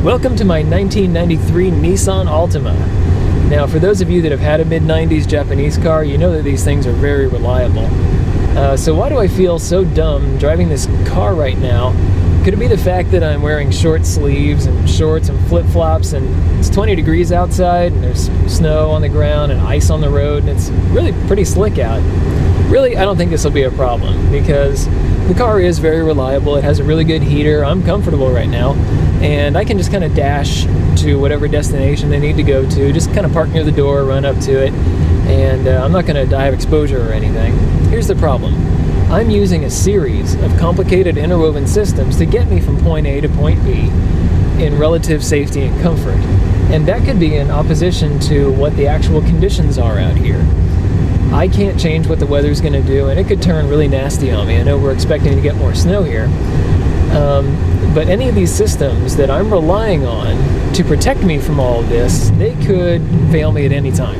Welcome to my 1993 Nissan Altima. Now, for those of you that have had a mid-90s Japanese car, you know that these things are very reliable. So why do I feel so dumb driving this car right now? Could it be the fact that I'm wearing short sleeves and shorts and flip-flops and it's 20 degrees outside and there's snow on the ground and ice on the road and it's really pretty slick out? Really, I don't think this will be a problem because the car is very reliable. It has a really good heater. I'm comfortable right now and I can just kind of dash to whatever destination they need to go to, just kind of park near the door, run up to it, and I'm not going to die of exposure or anything. Here's the problem. I'm using a series of complicated interwoven systems to get me from point A to point B in relative safety and comfort. And that could be in opposition to what the actual conditions are out here. I can't change what the weather's going to do, and it could turn really nasty on me. I know we're expecting to get more snow here. But any of these systems that I'm relying on to protect me from all of this, they could fail me at any time.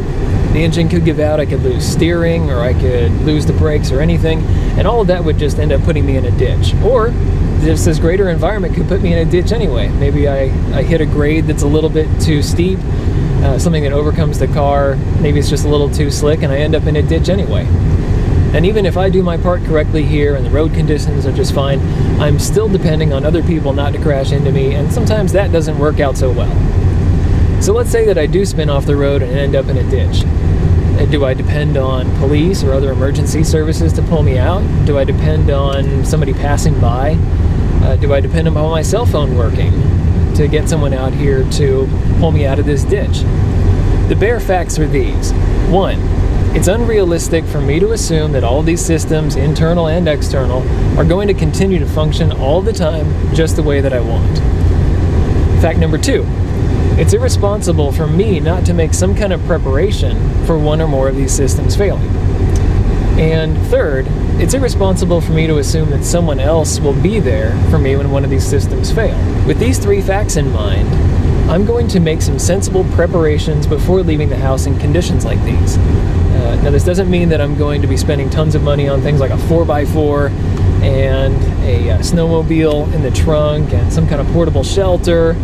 The engine could give out, I could lose steering, or I could lose the brakes or anything, and all of that would just end up putting me in a ditch. Or just this greater environment could put me in a ditch anyway. Maybe I hit a grade that's a little bit too steep, something that overcomes the car, maybe it's just a little too slick, and I end up in a ditch anyway. And even if I do my part correctly here and the road conditions are just fine, I'm still depending on other people not to crash into me, and sometimes that doesn't work out so well. So let's say that I do spin off the road and end up in a ditch. Do I depend on police or other emergency services to pull me out? Do I depend on somebody passing by? Do I depend on my cell phone working to get someone out here to pull me out of this ditch? The bare facts are these. 1, it's unrealistic for me to assume that all of these systems, internal and external, are going to continue to function all the time just the way that I want. Fact number 2, it's irresponsible for me not to make some kind of preparation for one or more of these systems failing. And 3rd, it's irresponsible for me to assume that someone else will be there for me when one of these systems fail. With these 3 facts in mind, I'm going to make some sensible preparations before leaving the house in conditions like these. Now, this doesn't mean that I'm going to be spending tons of money on things like a 4x4 and a snowmobile in the trunk and some kind of portable shelter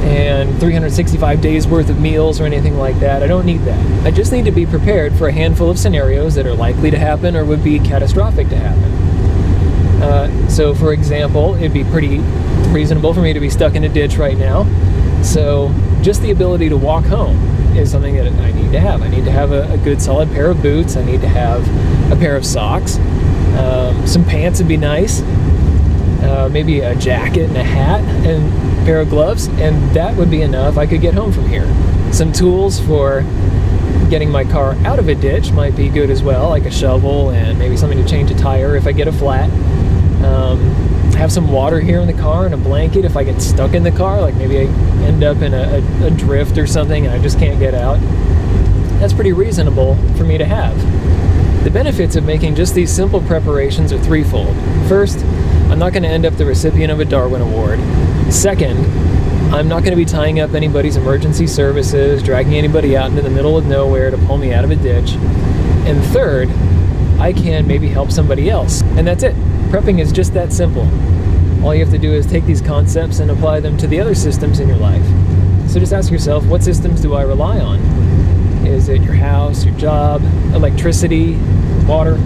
and 365 days worth of meals or anything like that. I don't need that. I just need to be prepared for a handful of scenarios that are likely to happen or would be catastrophic to happen. So for example, it'd be pretty reasonable for me to be stuck in a ditch right now. So just the ability to walk home is something that I need to have. I need to have a good solid pair of boots. I need to have a pair of socks. Some pants would be nice. Maybe a jacket and a hat and a pair of gloves, and that would be enough. I could get home from here. Some tools for getting my car out of a ditch might be good as well, like a shovel and maybe something to change a tire if I get a flat. Have some water here in the car and a blanket if I get stuck in the car, like maybe I end up in a drift or something and I just can't get out. That's pretty reasonable for me to have. The benefits of making just these simple preparations are threefold. First, I'm not going to end up the recipient of a Darwin Award. Second, I'm not going to be tying up anybody's emergency services, dragging anybody out into the middle of nowhere to pull me out of a ditch. And third, I can maybe help somebody else. And that's it. Prepping is just that simple. All you have to do is take these concepts and apply them to the other systems in your life. So just ask yourself, what systems do I rely on? Is it your house, your job, electricity, water?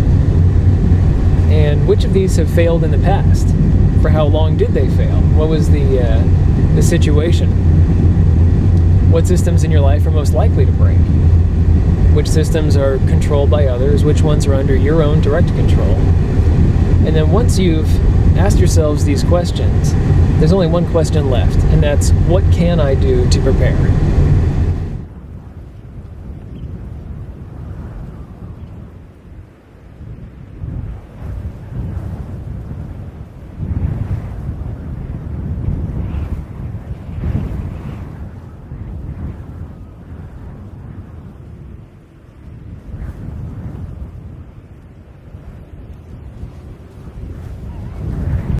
And which of these have failed in the past? For how long did they fail? What was the situation? What systems in your life are most likely to break? Which systems are controlled by others? Which ones are under your own direct control? And then once you've asked yourselves these questions, there's only one question left, and that's, what can I do to prepare?